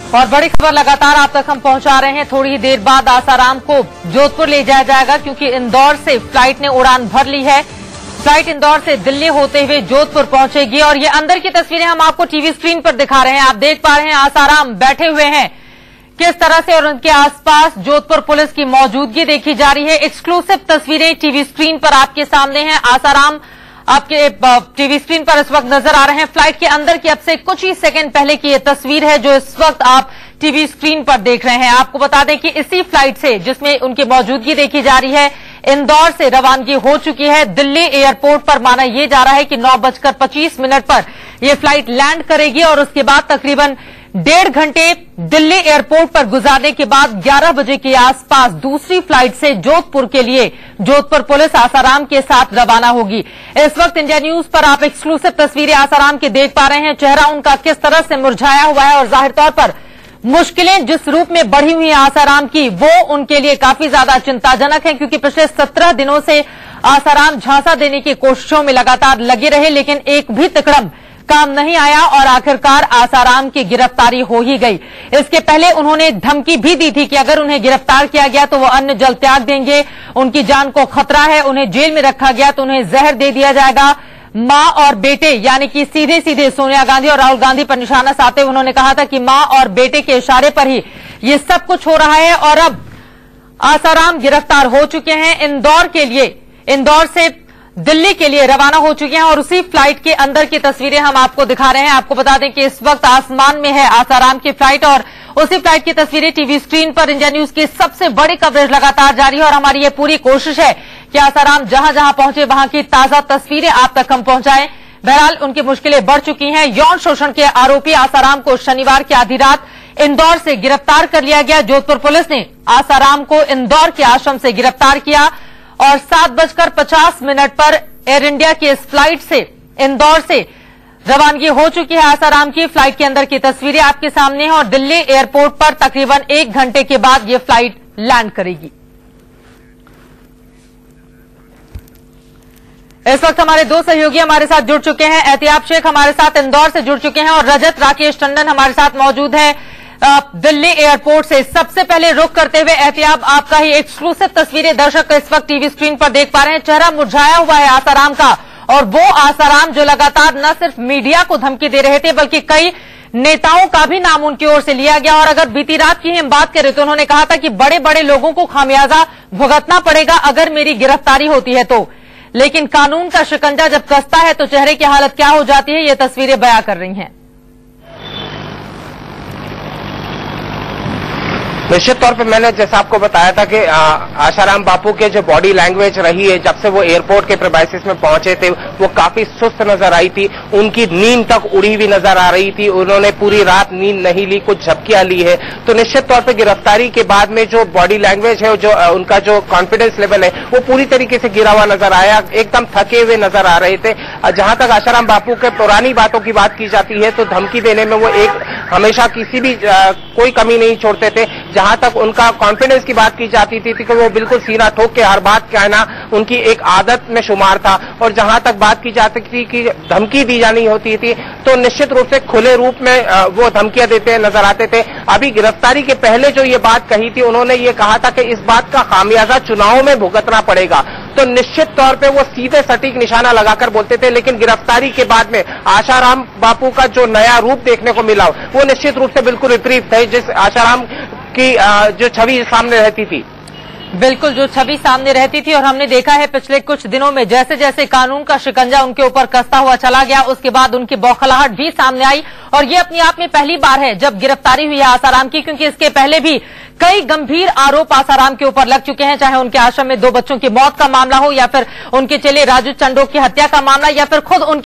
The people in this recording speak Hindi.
और बड़ी खबर लगातार आप तक हम पहुंचा रहे हैं। थोड़ी ही देर बाद आसाराम को जोधपुर ले जाया जाएगा क्योंकि इंदौर से फ्लाइट ने उड़ान भर ली है। फ्लाइट इंदौर से दिल्ली होते हुए जोधपुर पहुंचेगी और ये अंदर की तस्वीरें हम आपको टीवी स्क्रीन पर दिखा रहे हैं। आप देख पा रहे हैं आसाराम बैठे हुए हैं किस तरह से, और उनके आसपास जोधपुर पुलिस की मौजूदगी देखी जा रही है। एक्सक्लूसिव तस्वीरें टीवी स्क्रीन पर आपके सामने हैं। आसाराम आपके टीवी स्क्रीन पर इस वक्त नजर आ रहे हैं। फ्लाइट के अंदर की अब से कुछ ही सेकंड पहले की ये तस्वीर है जो इस वक्त आप टीवी स्क्रीन पर देख रहे हैं। आपको बता दें कि इसी फ्लाइट से जिसमें उनकी मौजूदगी देखी जा रही है, इंदौर से रवानगी हो चुकी है। दिल्ली एयरपोर्ट पर माना यह जा रहा है कि 9:25 पर यह फ्लाइट लैंड करेगी और उसके बाद तकरीबन 1.5 घंटे दिल्ली एयरपोर्ट पर गुजारने के बाद 11 बजे के आसपास दूसरी फ्लाइट से जोधपुर के लिए जोधपुर पुलिस आसाराम के साथ रवाना होगी। इस वक्त इंडिया न्यूज पर आप एक्सक्लूसिव तस्वीरें आसाराम की देख पा रहे हैं। चेहरा उनका किस तरह से मुरझाया हुआ है और जाहिर तौर पर मुश्किलें जिस रूप में बढ़ी हुई हैं आसाराम की, वो उनके लिए काफी ज्यादा चिंताजनक है क्योंकि पिछले 17 दिनों से आसाराम झांसा देने की कोशिशों में लगातार लगे रहे, लेकिन एक भी तिकड़म काम नहीं आया और आखिरकार आसाराम की गिरफ्तारी हो ही गई। इसके पहले उन्होंने धमकी भी दी थी कि अगर उन्हें गिरफ्तार किया गया तो वो अन्न जल त्याग देंगे, उनकी जान को खतरा है। उन्हें जेल में रखा गया तो उन्हें जहर दे दिया जाएगा। मां और बेटे यानी कि सीधे सीधे सोनिया गांधी और राहुल गांधी पर निशाना साधते हुए उन्होंने कहा था कि मां और बेटे के इशारे पर ही ये सब कुछ हो रहा है। और अब आसाराम गिरफ्तार हो चुके हैं। इंदौर से दिल्ली के लिए रवाना हो चुके हैं और उसी फ्लाइट के अंदर की तस्वीरें हम आपको दिखा रहे हैं। आपको बता दें कि इस वक्त आसमान में है आसाराम की फ्लाइट और उसी फ्लाइट की तस्वीरें टीवी स्क्रीन पर इंडिया न्यूज की सबसे बड़ी कवरेज लगातार जारी है और हमारी ये पूरी कोशिश है कि आसाराम जहां जहां पहुंचे वहां की ताजा तस्वीरें आप तक हम पहुंचाएं। बहरहाल उनकी मुश्किलें बढ़ चुकी हैं। यौन शोषण के आरोपी आसाराम को शनिवार की आधी रात इंदौर से गिरफ्तार कर लिया गया। जोधपुर पुलिस ने आसाराम को इंदौर के आश्रम से गिरफ्तार किया और 7:50 पर एयर इंडिया की इस फ्लाइट से इंदौर से रवानगी हो चुकी है आसाराम की। फ्लाइट के अंदर की तस्वीरें आपके सामने हैं और दिल्ली एयरपोर्ट पर तकरीबन 1 घंटे के बाद यह फ्लाइट लैंड करेगी। इस वक्त हमारे दो सहयोगी हमारे साथ जुड़ चुके हैं। एहतियाब शेख हमारे साथ इंदौर से जुड़ चुके हैं और रजत राकेश टंडन हमारे साथ मौजूद हैं दिल्ली एयरपोर्ट से। सबसे पहले रुख करते हुए एहतियाब, आपका ही एक्सक्लूसिव तस्वीरें दर्शक इस वक्त टीवी स्क्रीन पर देख पा रहे हैं। चेहरा मुरझाया हुआ है आसाराम का और वो आसाराम जो लगातार न सिर्फ मीडिया को धमकी दे रहे थे बल्कि कई नेताओं का भी नाम उनकी ओर से लिया गया। और अगर बीती रात की हम बात करें तो उन्होंने कहा था कि बड़े बड़े लोगों को खामियाजा भुगतना पड़ेगा अगर मेरी गिरफ्तारी होती है तो, लेकिन कानून का शिकंजा जब कसता है तो चेहरे की हालत क्या हो जाती है, ये तस्वीरें बयां कर रही हैं। निश्चित तौर पे मैंने जैसा आपको बताया था कि आसाराम बापू के जो बॉडी लैंग्वेज रही है जब से वो एयरपोर्ट के प्रेमाइसिस में पहुंचे थे वो काफी सुस्त नजर आई थी। उनकी नींद तक उड़ी हुई नजर आ रही थी। उन्होंने पूरी रात नींद नहीं ली, कुछ झपकियां ली है। तो निश्चित तौर पे गिरफ्तारी के बाद में जो बॉडी लैंग्वेज है, जो उनका जो कॉन्फिडेंस लेवल है वो पूरी तरीके से गिरा हुआ नजर आया। एकदम थके हुए नजर आ रहे थे। जहां तक आसाराम बापू के पुरानी बातों की बात की जाती है तो धमकी देने में वो हमेशा किसी भी कोई कमी नहीं छोड़ते थे। जहां तक उनका कॉन्फिडेंस की बात की जाती थी कि वो बिल्कुल सीना ठोक के हर बात कहना उनकी एक आदत में शुमार था। और जहां तक बात की जाती थी कि धमकी दी जानी होती थी तो निश्चित रूप से खुले रूप में वो धमकियां देते नजर आते थे। अभी गिरफ्तारी के पहले जो ये बात कही थी उन्होंने ये कहा था कि इस बात का खामियाजा चुनाव में भुगतना पड़ेगा। तो निश्चित तौर पे वो सीधे सटीक निशाना लगाकर बोलते थे। लेकिन गिरफ्तारी के बाद में आसाराम बापू का जो नया रूप देखने को मिला वो निश्चित रूप से बिल्कुल विपरीत है जिस आसाराम की जो छवि सामने रहती थी। बिल्कुल जो छवि सामने रहती थी और हमने देखा है पिछले कुछ दिनों में जैसे जैसे कानून का शिकंजा उनके ऊपर कसता हुआ चला गया उसके बाद उनकी बौखलाहट भी सामने आई। और ये अपने आप में पहली बार है जब गिरफ्तारी हुई है आसाराम की, क्योंकि इसके पहले भी कई गंभीर आरोप आसाराम के ऊपर लग चुके हैं, चाहे उनके आश्रम में 2 बच्चों की मौत का मामला हो या फिर उनके चेले राजू चंडोक की हत्या का मामला या फिर खुद उनके